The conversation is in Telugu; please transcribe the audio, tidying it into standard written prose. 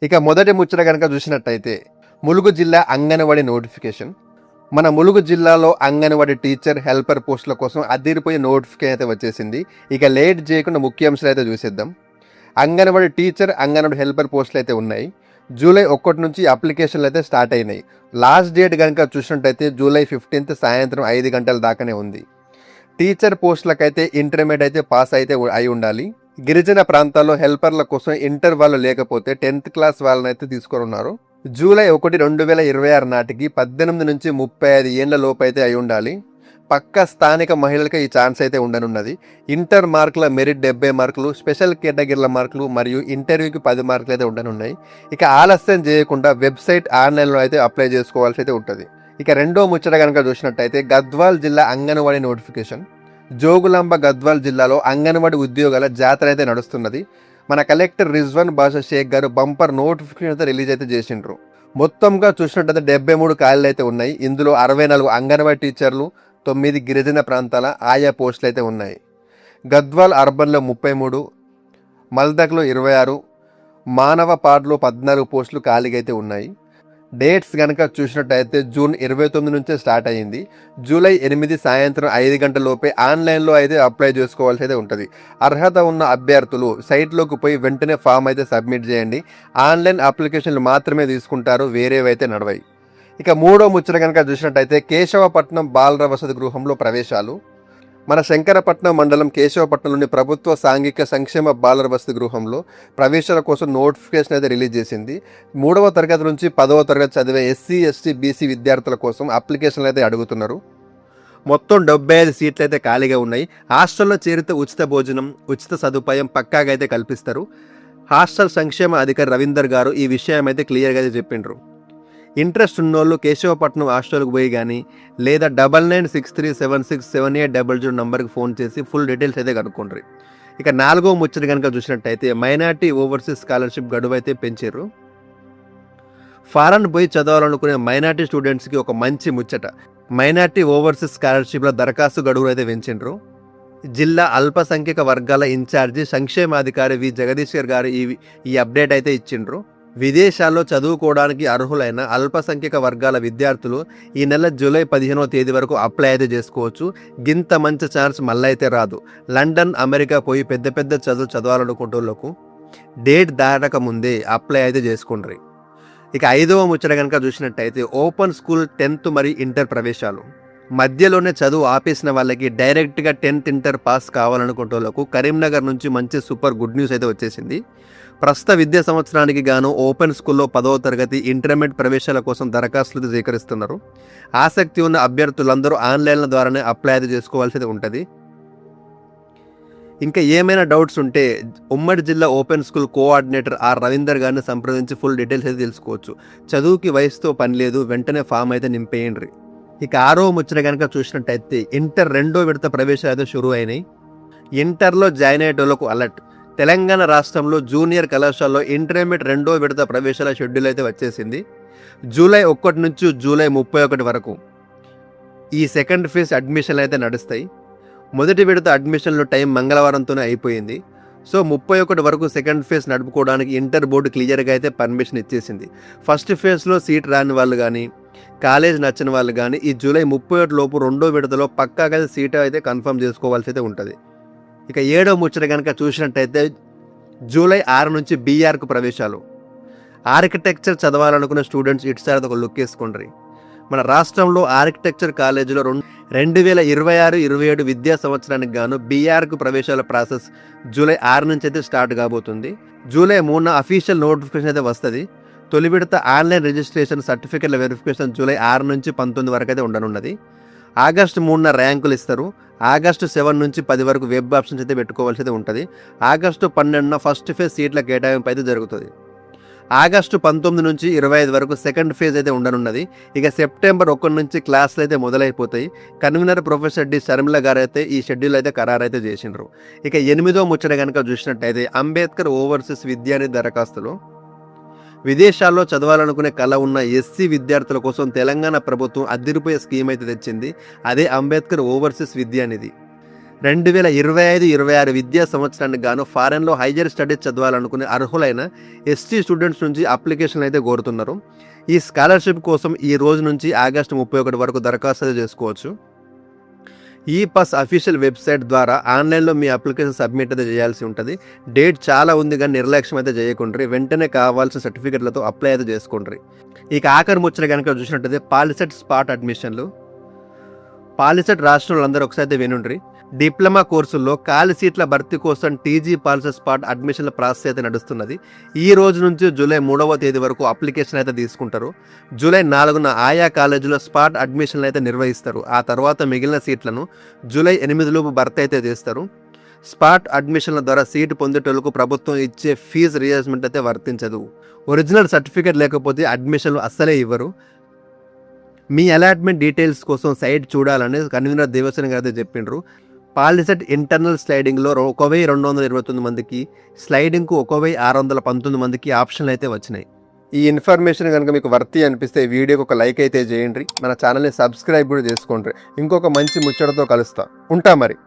ఇక మొదటి ముచ్చట కనుక చూసినట్టయితే ములుగు జిల్లా అంగన్వాడీ నోటిఫికేషన్. మన ములుగు జిల్లాలో అంగన్వాడీ టీచర్ హెల్పర్ పోస్టుల కోసం అదిరిపోయే నోటిఫికేషన్ అయితే వచ్చేసింది. ఇక లేట్ చేయకుండా ముఖ్యాంశాలు అయితే చూసేద్దాం. అంగన్వాడీ టీచర్, అంగన్వాడీ హెల్పర్ పోస్టులు అయితే ఉన్నాయి. జూలై 1 నుంచి అప్లికేషన్లు అయితే స్టార్ట్ అయినాయి. లాస్ట్ డేట్ కనుక చూసినట్టయితే జూలై 15 సాయంత్రం 5 గంటల దాకానే ఉంది. టీచర్ పోస్టులకైతే ఇంటర్మీడియట్ అయితే పాస్ అయితే అయి ఉండాలి. గిరిజన ప్రాంతాల్లో హెల్పర్ల కోసం ఇంటర్ వాళ్ళు లేకపోతే 10th క్లాస్ వాళ్ళని అయితే తీసుకొని ఉన్నారు. జూలై 1, 2026 నాటికి 18 నుంచి 35 ఏళ్ల లోపు అయితే అయి ఉండాలి. పక్క స్థానిక మహిళలకు ఈ ఛాన్స్ అయితే ఉండనున్నది. ఇంటర్ మార్కుల మెరిట్ 70 మార్కులు, స్పెషల్ కేటగిరీల మార్కులు మరియు ఇంటర్వ్యూకి 10 మార్కులు అయితే ఉండనున్నాయి. ఇక ఆలస్యం చేయకుండా వెబ్సైట్ ఆన్లైన్లో అయితే అప్లై చేసుకోవాల్సి అయితే ఉంటుంది. ఇక రెండో ముచ్చట కనుక చూసినట్టయితే గద్వాల్ జిల్లా అంగన్వాడీ నోటిఫికేషన్. జోగులాంబ గద్వాల్ జిల్లాలో అంగన్వాడీ ఉద్యోగాల జాతర అయితే నడుస్తున్నది. మన కలెక్టర్ రిజ్వాన్ బాషా షేక్ గారు బంపర్ నోటిఫికేషన్ అయితే రిలీజ్ అయితే చేసిండ్రు. మొత్తంగా చూసినట్టయితే 73 ఖాళీలు అయితే ఉన్నాయి. ఇందులో 64 అంగన్వాడీ టీచర్లు, 9 గిరిజన ప్రాంతాల ఆయా పోస్టులు అయితే ఉన్నాయి. గద్వాల్ అర్బన్లో 33, మల్దక్లో 26, మానవపాడ్లో 14 పోస్టులు ఖాళీగా అయితే ఉన్నాయి. డేట్స్ కనుక చూసినట్టయితే జూన్ 29 నుంచే స్టార్ట్ అయ్యింది. జూలై 8 సాయంత్రం 5 గంటల లోపే ఆన్లైన్లో అయితే అప్లై చేసుకోవాల్సి అయితే ఉంటుంది. అర్హత ఉన్న అభ్యర్థులు సైట్లోకి పోయి వెంటనే ఫామ్ అయితే సబ్మిట్ చేయండి. ఆన్లైన్ అప్లికేషన్లు మాత్రమే తీసుకుంటారు, వేరేవైతే నడవాయి. ఇక మూడో ముచ్చట కనుక చూసినట్టయితే కేశవపట్నం బాలర వసతి గృహంలో ప్రవేశాలు. మన శంకరపట్నం మండలం కేశవపట్నంలోని ప్రభుత్వ సాంఘిక సంక్షేమ బాలర వసతి గృహంలో ప్రవేశాల కోసం నోటిఫికేషన్ అయితే రిలీజ్ చేసింది. 3వ తరగతి నుంచి 10వ తరగతి చదివే ఎస్సీ, ఎస్టీ, బీసీ విద్యార్థుల కోసం అప్లికేషన్లు అయితే అడుగుతున్నారు. మొత్తం 75 సీట్లు అయితే ఖాళీగా ఉన్నాయి. హాస్టల్లో చేరితే ఉచిత భోజనం, ఉచిత సదుపాయం పక్కాగా అయితే కల్పిస్తారు. హాస్టల్ సంక్షేమ అధికారి రవీందర్ గారు ఈ విషయం అయితే క్లియర్గా అయితే చెప్పిండ్రు. ఇంట్రెస్ట్ ఉన్నోళ్ళు కేశవపట్నం హాస్టల్కి పోయి కానీ లేదా 9963767800 నంబర్కి ఫోన్ చేసి ఫుల్ డీటెయిల్స్ అయితే కనుక్కోండి. ఇక నాలుగో ముచ్చట కనుక చూసినట్టయితే మైనార్టీ ఓవర్సీస్ స్కాలర్షిప్ గడువు అయితే పెంచారు. ఫారెన్ పోయి చదవాలనుకునే మైనార్టీ స్టూడెంట్స్కి ఒక మంచి ముచ్చట. మైనార్టీ ఓవర్సీస్ స్కాలర్షిప్ల దరఖాస్తు గడువు అయితే పెంచిండ్రు. జిల్లా అల్పసంఖ్యక వర్గాల ఇన్ఛార్జి సంక్షేమాధికారి వి జగదీశ్వర్ గారు ఈ అప్డేట్ అయితే ఇచ్చిండ్రు. విదేశాల్లో చదువుకోవడానికి అర్హులైన అల్పసంఖ్యక వర్గాల విద్యార్థులు ఈ నెల జూలై 15వ తేదీ వరకు అప్లై అయితే చేసుకోవచ్చు. గింత మంచి ఛాన్స్ మళ్ళీ అయితే రాదు. లండన్, అమెరికా పోయి పెద్ద పెద్ద చదవాలనుకుంటున్నకు డేట్ దాటక ముందే అప్లై అయితే చేసుకుండ్రి. ఇక ఐదవ ముచ్చట కనుక చూసినట్టయితే ఓపెన్ స్కూల్ 10th మరియు ఇంటర్ ప్రవేశాలు. మధ్యలోనే చదువు ఆపేసిన వాళ్ళకి డైరెక్ట్గా 10th ఇంటర్ పాస్ కావాలనుకుంటున్నకు కరీంనగర్ నుంచి మంచి సూపర్ గుడ్ న్యూస్ అయితే వచ్చేసింది. ప్రస్తుత విద్యా సంవత్సరానికి గాను ఓపెన్ స్కూల్లో 10వ తరగతి ఇంటర్మీడియట్ ప్రవేశాల కోసం దరఖాస్తులు స్వీకరిస్తున్నారు. ఆసక్తి ఉన్న అభ్యర్థులందరూ ఆన్లైన్ల ద్వారానే అప్లై అయితే చేసుకోవాల్సి ఉంటుంది. ఇంకా ఏమైనా డౌట్స్ ఉంటే ఉమ్మడి జిల్లా open school coordinator R Ravinder గారిని సంప్రదించి ఫుల్ డీటెయిల్స్ అయితే తెలుసుకోవచ్చు. చదువుకి వయసుతో పని లేదు, వెంటనే ఫామ్ అయితే నింపేయండి. ఇక ఆరో ముచ్చట కనుక చూసినట్టయితే ఇంటర్ 2వ విడత ప్రవేశాలు అయితే షురూ అయినాయి. ఇంటర్లో జాయిన్ అయ్యేటోళ్లకు అలర్ట్. తెలంగాణ రాష్ట్రంలో జూనియర్ కళాశాలలో ఇంటర్మీడియట్ 2వ విడత ప్రవేశాల షెడ్యూల్ అయితే వచ్చేసింది. జూలై 1 నుంచి జూలై 31 వరకు ఈ సెకండ్ ఫేజ్ అడ్మిషన్లు అయితే నడుస్తాయి. మొదటి విడత అడ్మిషన్లు టైం మంగళవారంతోనే అయిపోయింది. సో 31 వరకు సెకండ్ ఫేజ్ నడుపుకోవడానికి ఇంటర్ బోర్డు క్లియర్గా అయితే పర్మిషన్ ఇచ్చేసింది. ఫస్ట్ ఫేజ్లో సీట్ రాని వాళ్ళు కానీ కాలేజ్ నచ్చిన వాళ్ళు కానీ ఈ జూలై 31 లోపు 2వ విడతలో పక్కాగా సీట్ అయితే కన్ఫర్మ్ చేసుకోవాల్సి అయితే ఉంటుంది. ఇక 7వ ముచ్చట కనుక చూసినట్టయితే జూలై 6 నుంచి బీఆర్కు ప్రవేశాలు. ఆర్కిటెక్చర్ చదవాలనుకున్న స్టూడెంట్స్ ఇటుసారి ఒక లుక్ వేసుకోండి. మన రాష్ట్రంలో ఆర్కిటెక్చర్ కాలేజీలో 2026-27 విద్యా సంవత్సరానికి గాను బీఆర్కు ప్రవేశాల ప్రాసెస్ జూలై 6 నుంచి అయితే స్టార్ట్ కాబోతుంది. జూలై 3న అఫీషియల్ నోటిఫికేషన్ అయితే వస్తుంది. తొలి విడత ఆన్లైన్ రిజిస్ట్రేషన్, సర్టిఫికెట్ల వెరిఫికేషన్ జూలై 6 నుంచి 19 వరకు అయితే ఉండనున్నది. ఆగస్టు 3న ర్యాంకులు ఇస్తారు. ఆగస్టు 7 నుంచి 10 వరకు వెబ్ ఆప్షన్స్ అయితే పెట్టుకోవాల్సి అయితే ఉంటుంది. ఆగస్టు 12న ఫస్ట్ ఫేజ్ సీట్ల కేటాయింపు అయితే జరుగుతుంది. ఆగస్టు 19 నుంచి 25 వరకు సెకండ్ ఫేజ్ అయితే ఉండనున్నది. ఇక సెప్టెంబర్ 1 నుంచి క్లాసులు అయితే మొదలైపోతాయి. కన్వీనర్ ప్రొఫెసర్ డి శర్మిల గారు అయితే ఈ షెడ్యూల్ అయితే ఖరారైతే చేసిండ్రు. ఇక 8వ ముచ్చట కనుక చూసినట్టయితే అంబేద్కర్ ఓవర్సీస్ విద్యానిధి దరఖాస్తులు. విదేశాల్లో చదవాలనుకునే కళ ఉన్న ఎస్సీ విద్యార్థుల కోసం తెలంగాణ ప్రభుత్వం అదిరిపోయే స్కీమ్ అయితే తెచ్చింది. అదే అంబేద్కర్ ఓవర్సీస్ విద్యానిధి. 2025-26 విద్యా సంవత్సరానికి గాను ఫారెన్లో హైయర్ స్టడీస్ చదవాలనుకునే అర్హులైన ఎస్టీ స్టూడెంట్స్ నుంచి అప్లికేషన్లు అయితే కోరుతున్నారు. ఈ స్కాలర్షిప్ కోసం ఈ రోజు నుంచి ఆగస్టు 31 వరకు దరఖాస్తు చేసుకోవచ్చు. ఈ పాస్ అఫీషియల్ వెబ్సైట్ ద్వారా ఆన్లైన్లో మీ అప్లికేషన్ సబ్మిట్ అయితే చేయాల్సి ఉంటుంది. డేట్ చాలా ఉంది కానీ నిర్లక్ష్యం అయితే చేయకుండ్రి. వెంటనే కావాల్సిన సర్టిఫికెట్లతో అప్లై అయితే చేసుకోండి. ఇక ఆఖరి ముచ్చట కనుక చూసినట్టయితే పాలిసెట్ స్పాట్ అడ్మిషన్లు. పాలిసెట్ రాష్ట్రంలో అందరూ ఒకసారి వినుండ్రి. డిప్లొమా కోర్సుల్లో ఖాళీ సీట్ల భర్తీ కోసం టీజీ పాలిసెట్ స్పాట్ అడ్మిషన్ల ప్రాసెస్ అయితే నడుస్తున్నది. ఈ రోజు నుంచి జూలై 3వ తేదీ వరకు అప్లికేషన్ అయితే తీసుకుంటారు. జూలై 4న ఆయా కాలేజీలో స్పాట్ అడ్మిషన్లు అయితే నిర్వహిస్తారు. ఆ తర్వాత మిగిలిన సీట్లను జూలై 8లోపు భర్తీ అయితే చేస్తారు. స్పాట్ అడ్మిషన్ల ద్వారా సీటు పొందేటోళ్లకు ప్రభుత్వం ఇచ్చే ఫీజు రియంబర్స్మెంట్ అయితే వర్తించదు. ఒరిజినల్ సర్టిఫికేట్ లేకపోతే అడ్మిషన్లు అస్సలే ఇవ్వరు. మీ అలాట్మెంట్ డీటెయిల్స్ కోసం సైట్ చూడాలని కన్వీనర్ దేవసేన గారు అయితే చెప్పిండ్రు. పాలిసెట్ ఇంటర్నల్ స్లైడింగ్లో 1229 మందికి, స్లైడింగ్కు 1619 మందికి ఆప్షన్లు అయితే వచ్చినాయి. ఈ ఇన్ఫర్మేషన్ కనుక మీకు వర్తి అనిపిస్తే వీడియోకి ఒక లైక్ అయితే చేయండి. మన ఛానల్ని సబ్స్క్రైబ్ కూడా చేసుకోండి. ఇంకొక మంచి ముచ్చటతో కలుస్తా ఉంటా మరి.